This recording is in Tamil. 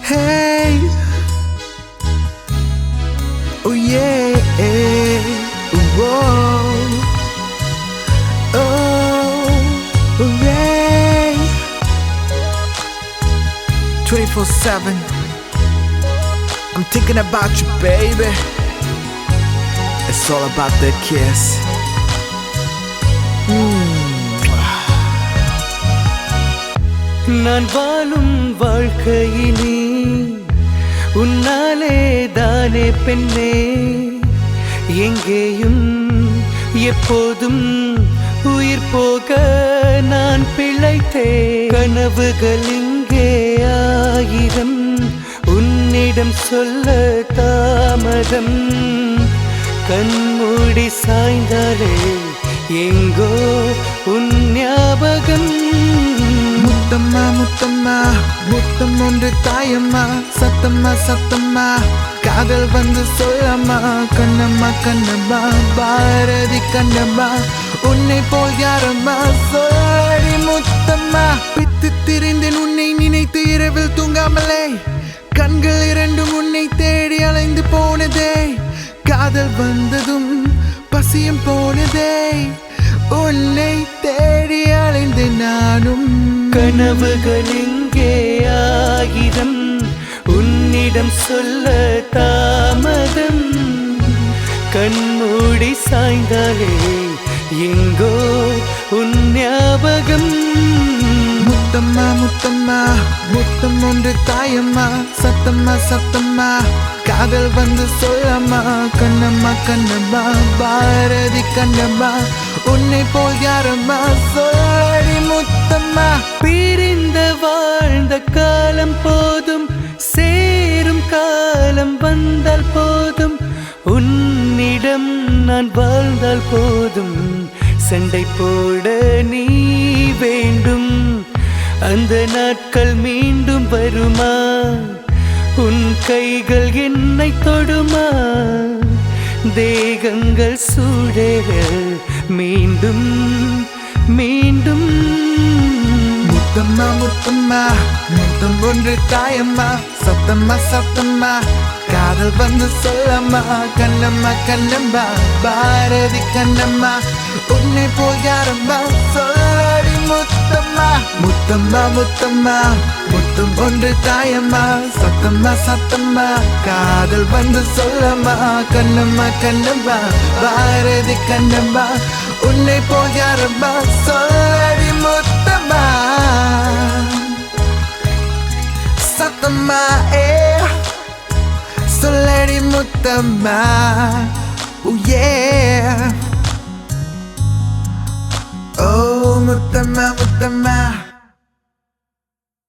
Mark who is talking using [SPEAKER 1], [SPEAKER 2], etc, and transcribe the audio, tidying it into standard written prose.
[SPEAKER 1] Hey, oh yeah, whoa, oh yeah. 24/7, I'm thinking about you, baby. It's all about the kiss.
[SPEAKER 2] நான் வாழும் வாழ்க்கையினே உன்னாலே தானே பெண்ணே, எங்கேயும் எப்போதும் உயிர் போக நான் பிழைத்தேன். கனவுகள் இங்கே ஆயிரம், உன்னிடம் சொல்ல தாமதம். கண்மூடி சாய்ந்தாலே எங்கோ உன் ஞாபகம்.
[SPEAKER 1] முத்தம்மா முத்தம்மா முத்தம் ஒன்று தாயம்மா, சத்தம்மா சத்தம்மா காதல் வந்து சொல்லம்மா. கண்ணம்மா கண்ணம்மா பாரதி கண்ணம்மா, உன்னை போல் யாரம்மா சொல்லடி முத்தம்மா. பித்து திரிந்தேன் உன்னை நினைத்து இரவில் தூங்காமலே, கண்கள் இரண்டும் உன்னை தேடி அலைந்து போனதே. காதல் வந்ததும் பசியும் போனதே, உன்னை தேடி அலைந்து நானும்.
[SPEAKER 2] கனவுகள் இங்கே ஆயிரம், உன்னிடம் சொல்ல தாமதம். கண்மூடி சாய்ந்தாலே எங்கோ உன் ஞாபகம்.
[SPEAKER 1] முத்தம்மா முத்தம்மா முத்தம் ஒன்று தாயம்மா, சத்தம்மா சத்தம்மா காதல் வந்து சொல்லம்மா. கண்ணம்மா கண்ணம்மா பாரதி கண்ணம்மா, உன்னை போல் யாரம்மா சொல்லடி முத்தம்மா.
[SPEAKER 2] பிரிந்த வாழ்ந்த காலம் போதும், சேரும் காலம் வந்தால் போதும். உன்னிடம் நான் வாழ்ந்தால் போதும், சண்டை போட நீ வேண்டும். அந்த நாட்கள் மீண்டும் வருமா? உன் கைகள் என்னை தொடுமா? தேகங்கள் சூடேற மீண்டும் மீண்டும்.
[SPEAKER 1] முத்தம்மா முத்தம்மா முத்தம் ஒன்று தாயம்மா, சத்தம்மா சத்தம்மா காதல் வந்து சொல்லம்மா. கண்ணம்மா கண்ணம்மா பாரதி கண்ணம்மா, உன்னை போல் யாரம்மா சொல்லடி முத்தம்மா. முத்தம்மா முத்தம்மா முத்தம் ஒன்று தாயம்மா, சத்தம்மா சத்தம்மா காதல் வந்து சொல்லம்மா. கண்ணம்மா கண்ணம்மா பாரதி கண்ணம்மா, உன்னை போல் யாரம்மா சொல்லடி முத்தம்மா. சத்தம்மா சொல்லடி Muthamma. Oh yeah, oh Muthamma Muthamma.